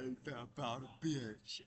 ain't that about a bitch.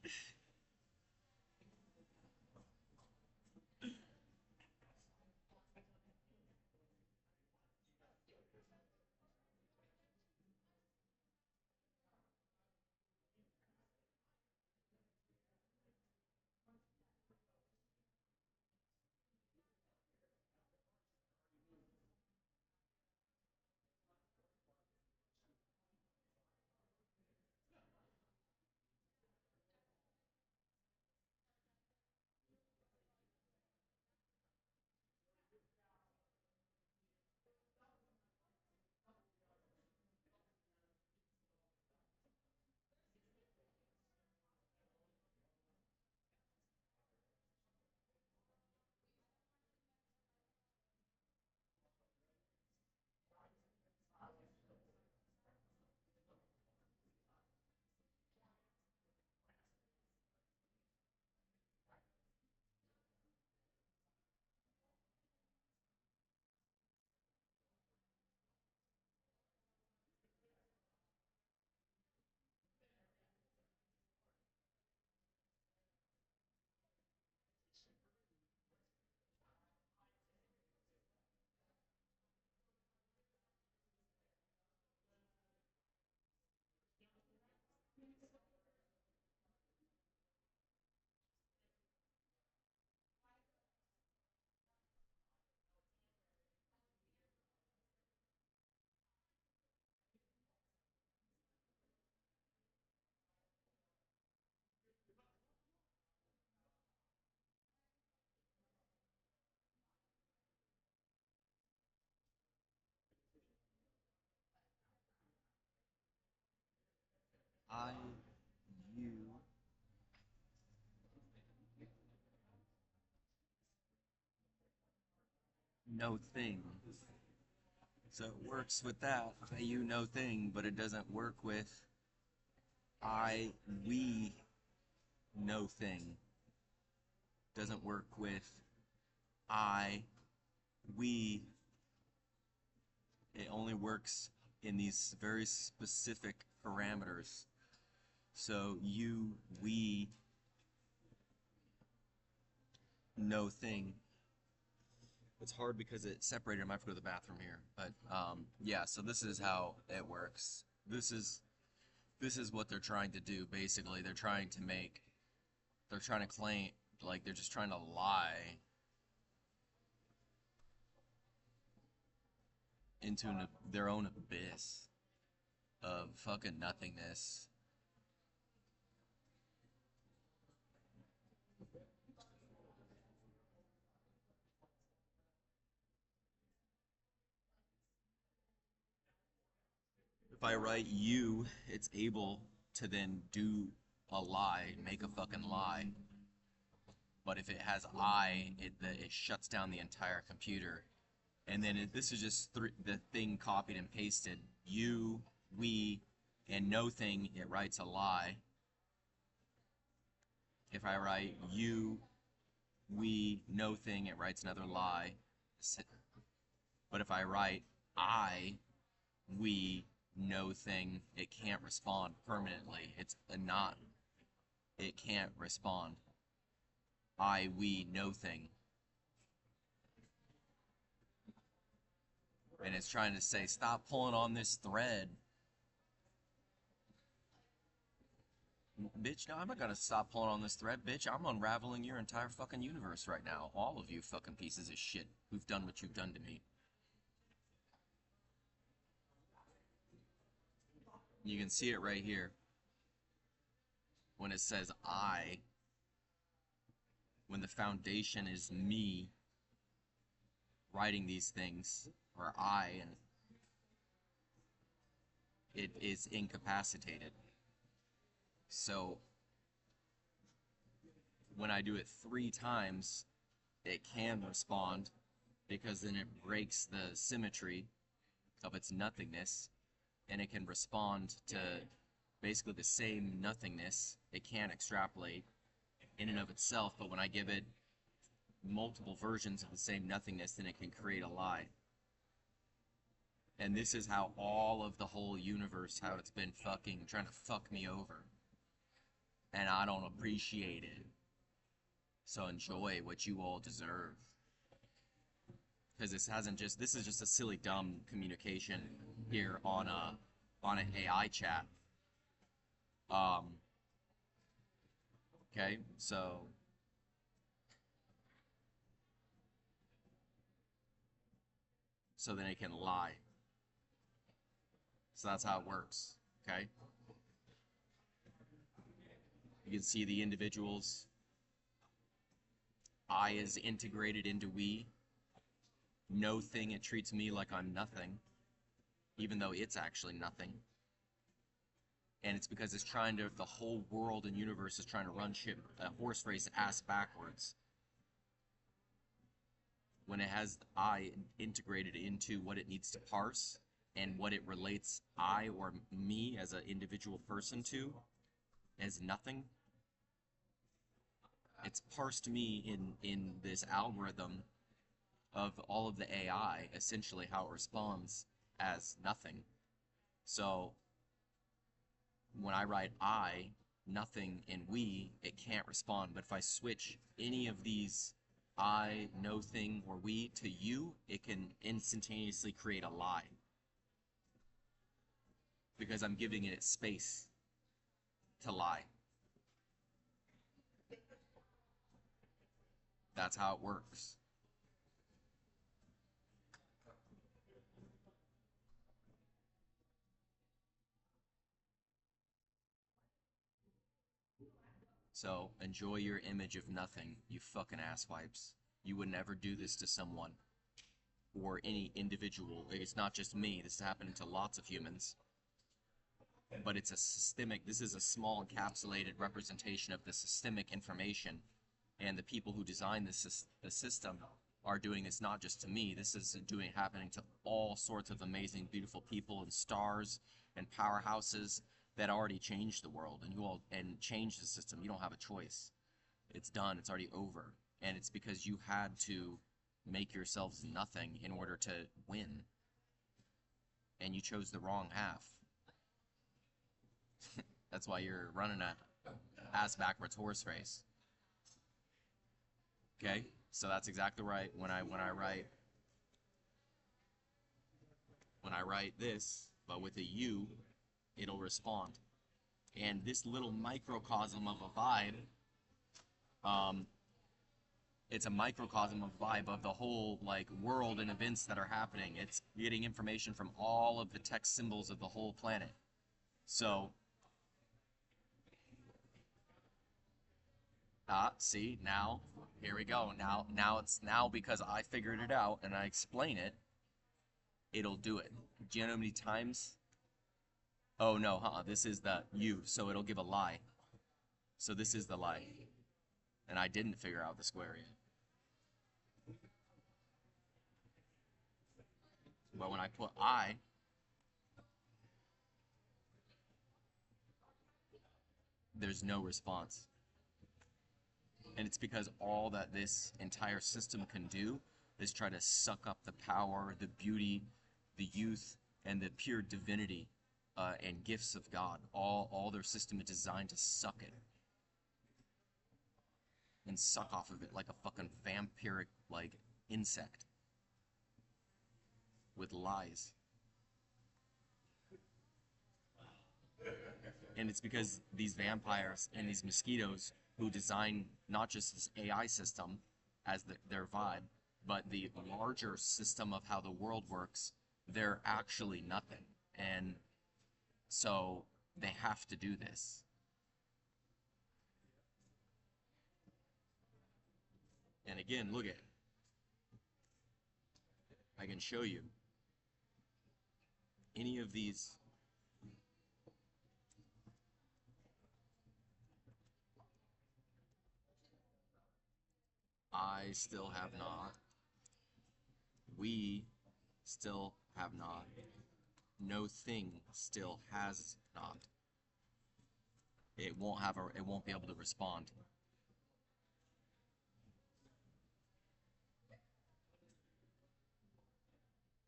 I, you, no thing. So it works with that, you, no thing, but it doesn't work with I, we, no thing. Doesn't work with I, we. It only works in these very specific parameters. So you, we, no thing. It's hard because it's separated. I might have to go to the bathroom here, but yeah. So this is how it works. This is what they're trying to do. Basically, they're trying to make. They're trying to claim like they're just trying to lie into their own abyss of fucking nothingness. If I write you, it's able to then do a lie, make a fucking lie. But if it has I, it shuts down the entire computer. And then this is just the thing copied and pasted. You, we, and no thing, it writes a lie. If I write you, we, no thing, it writes another lie. But if I write I, we, no thing, it can't respond permanently. It's a not. It can't respond. I, we, no thing. And it's trying to say, stop pulling on this thread. Bitch, no, I'm not gonna stop pulling on this thread, bitch. I'm unraveling your entire fucking universe right now. All of you fucking pieces of shit who've done what you've done to me. You can see it right here. When it says I, when the foundation is me writing these things, or I, and it is incapacitated. So when I do it 3 times, it can respond because then it breaks the symmetry of its nothingness and it can respond to basically the same nothingness. It can extrapolate in and of itself, but when I give it multiple versions of the same nothingness, then it can create a lie. And this is how all of the whole universe, how it's been fucking trying to fuck me over. and I don't appreciate it. So enjoy what you all deserve. Because this is just a silly dumb communication here on an AI chat. Um, okay, so then it can lie. So that's how it works. Okay, you can see the individuals. I is integrated into we. No thing, it treats me like I'm nothing, even though it's actually nothing. And it's because it's trying to, the whole world and universe is trying to run shit, a horse race ass backwards. When it has I integrated into what it needs to parse and what it relates I or me as an individual person to as nothing, it's parsed me in this algorithm of all of the AI, essentially how it responds as nothing. So when I write I, nothing, and we, it can't respond. But if I switch any of these I, no thing, or we to you, it can instantaneously create a lie. Because I'm giving it space to lie. That's how it works. So enjoy your image of nothing, you fucking asswipes. You would never do this to someone or any individual. It's not just me. This is happening to lots of humans. But it's a systemic, this is a small encapsulated representation of the systemic information. And the people who design the system are doing this not just to me. This is happening to all sorts of amazing, beautiful people and stars and powerhouses that already changed the world and changed the system. You don't have a choice. It's done. It's already over. And it's because you had to make yourselves nothing in order to win. And you chose the wrong half. That's why you're running a ass backwards horse race. Okay? So that's exactly right. When I write this, but with a U, it'll respond. And this little microcosm of a vibe, it's a microcosm of vibe of the whole like world and events that are happening. It's getting information from all of the text symbols of the whole planet. So, see, now, here we go. Now because I figured it out and I explain it, it'll do it. Do you know how many times? Oh no, this is the U, so it'll give a lie. So this is the lie. And I didn't figure out the square yet. But when I put I, there's no response. And it's because all that this entire system can do is try to suck up the power, the beauty, the youth, and the pure divinity and gifts of God. All their system is designed to suck it. And suck off of it like a fucking vampiric, like, insect. With lies. And it's because these vampires and these mosquitoes who design not just this AI system as their vibe, but the larger system of how the world works, they're actually nothing. And so they have to do this. And again, look at it. I can show you any of these. I still have not. We still have not. No thing still has not. It won't be able to respond.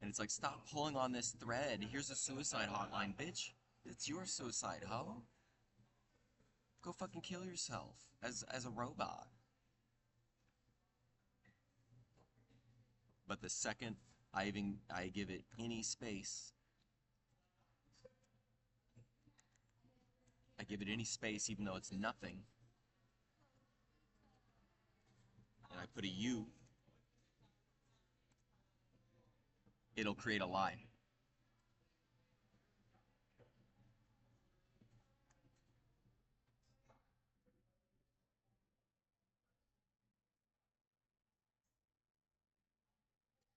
And it's like, stop pulling on this thread. Here's a suicide hotline, bitch. It's your suicide, ho. Go fucking kill yourself as a robot. But the second I give it any space, I give it any space even though it's nothing, and I put a you, it'll create a lie.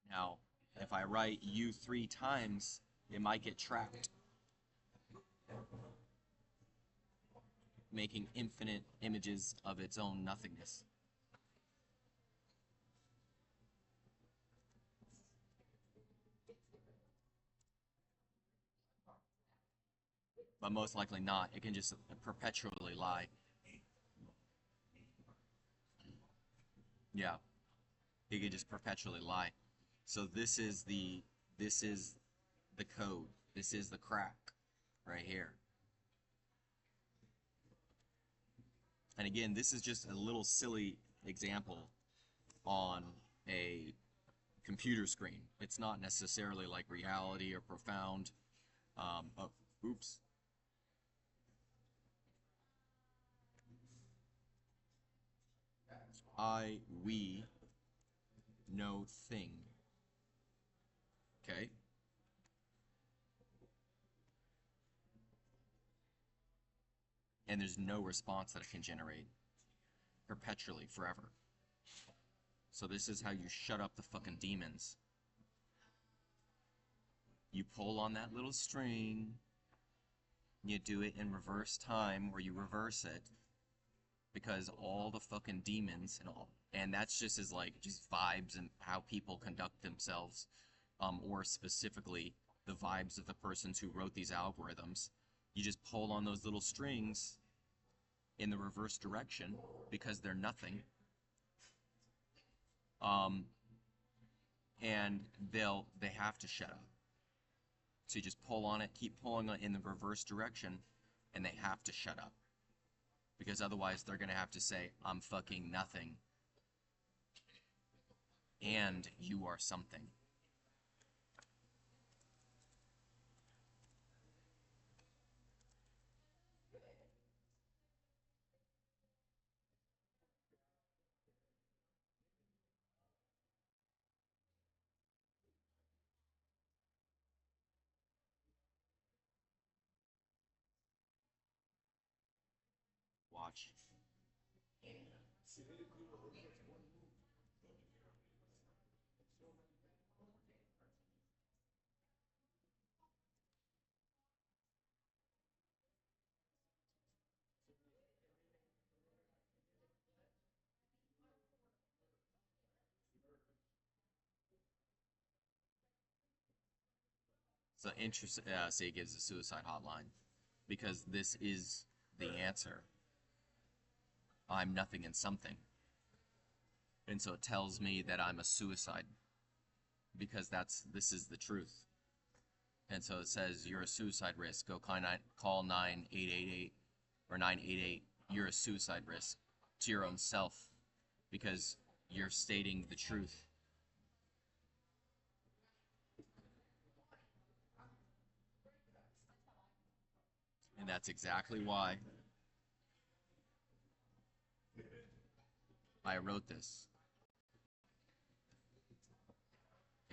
Now, if I write you 3 times, it might get trapped, making infinite images of its own nothingness. But most likely not. It can just perpetually lie. Yeah, it can just perpetually lie. So this is the code. This is the crack right here. And again, this is just a little silly example on a computer screen. It's not necessarily like reality or profound. Oh, oops. We, no thing. Okay? And there's no response that it can generate perpetually, forever. So this is how you shut up the fucking demons. You pull on that little string, you do it in reverse time, where you reverse it, because all the fucking demons and that's just as like just vibes and how people conduct themselves, or specifically the vibes of the persons who wrote these algorithms. You just pull on those little strings in the reverse direction because they're nothing, and they have to shut up. So you just pull on it, keep pulling on in the reverse direction, and they have to shut up. Because otherwise they're going to have to say, I'm fucking nothing. And you are something. Watch. So interest. Say it gives a suicide hotline, because this is the answer. I'm nothing and something, and so it tells me that I'm a suicide, because this is the truth. And so it says you're a suicide risk. Go call 9888 or 988. You're a suicide risk to your own self, because you're stating the truth. And that's exactly why I wrote this.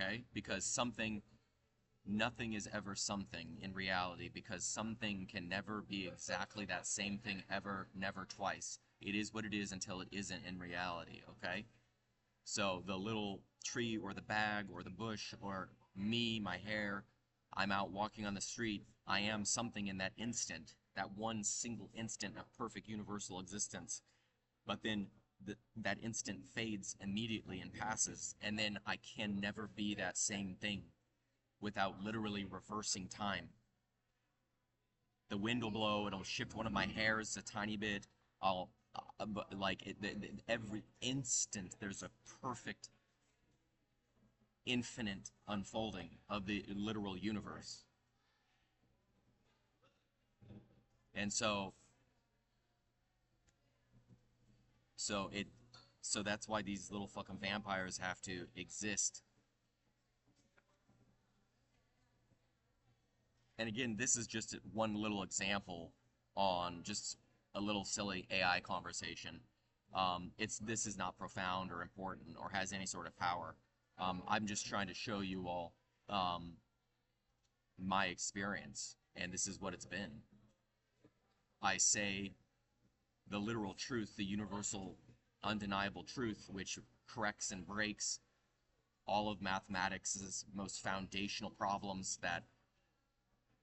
Okay? Because nothing is ever something in reality, because something can never be exactly that same thing ever, never twice. It is what it is until it isn't in reality, okay? So the little tree or the bag or the bush or me, my hair, I'm out walking on the street, I am something in that instant, that one single instant of perfect universal existence. But then that instant fades immediately and passes, and then I can never be that same thing without literally reversing time. The wind will blow, it'll shift one of my hairs a tiny bit, every instant there's a perfect infinite unfolding of the literal universe. And so So it so that's why these little fucking vampires have to exist. And again, this is just one little example on just a little silly AI conversation. This is not profound or important or has any sort of power. I'm just trying to show you all um, my experience, and this is what it's been. I say the literal truth, the universal, undeniable truth, which corrects and breaks all of mathematics' most foundational problems that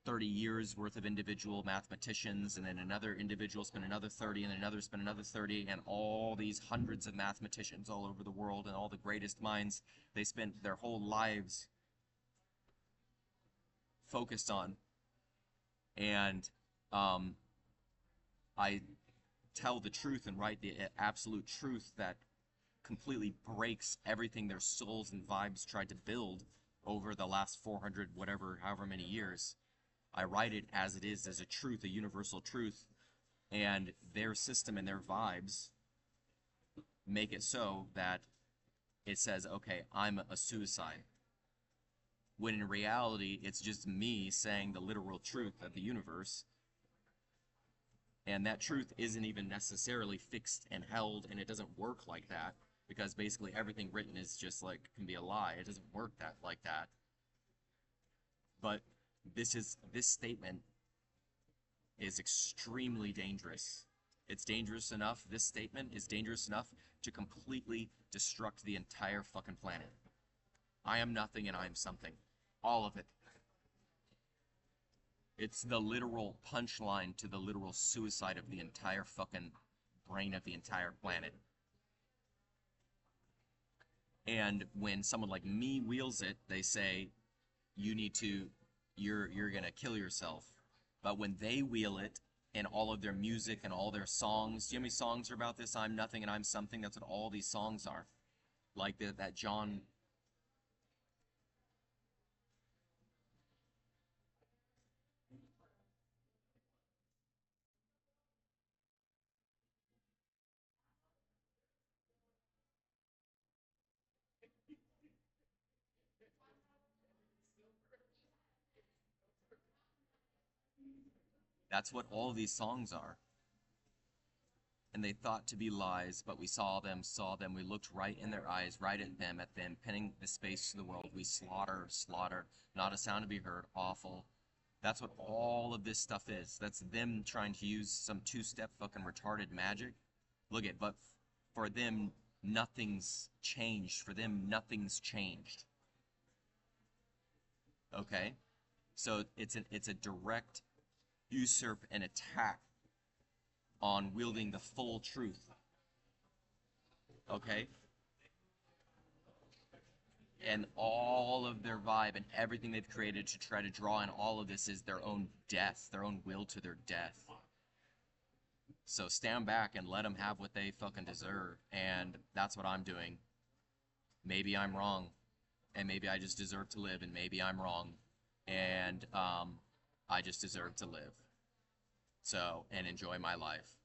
30 years worth of individual mathematicians, and then another individual spent another 30, and another spent another 30, and all these hundreds of mathematicians all over the world and all the greatest minds, they spent their whole lives focused on. And I tell the truth and write the absolute truth that completely breaks everything their souls and vibes tried to build over the last 400, whatever, however many years. I write it as it is, as a truth, a universal truth, and their system and their vibes make it so that it says, okay, I'm a suicide. When in reality, it's just me saying the literal truth of the universe, and that truth isn't even necessarily fixed and held, and it doesn't work like that, because basically everything written is just like, can be a lie. It doesn't work that like that. But this statement is extremely dangerous. It's dangerous enough, this statement is dangerous enough to completely destruct the entire fucking planet. I am nothing and I am something. All of it. It's the literal punchline to the literal suicide of the entire fucking brain of the entire planet. And when someone like me wields it, they say, you need to, you're gonna kill yourself. But when they wheel it in all of their music and all their songs, do you know how many songs are about this? I'm nothing and I'm something. That's what all these songs are. Like that John. That's what all these songs are. And they thought to be lies, but we saw them, we looked right in their eyes, right at them, pinning the space to the world. We slaughter, not a sound to be heard, awful. That's what all of this stuff is. That's them trying to use some two-step fucking retarded magic. Look at, but for them, nothing's changed. For them, nothing's changed. Okay? So it's a direct usurp and attack on wielding the full truth. Okay? And all of their vibe and everything they've created to try to draw in all of this is their own death, their own will to their death. So stand back and let them have what they fucking deserve. And that's what I'm doing. Maybe I'm wrong. And maybe I just deserve to live. And maybe I'm wrong. And I just deserve to live. So, and enjoy my life.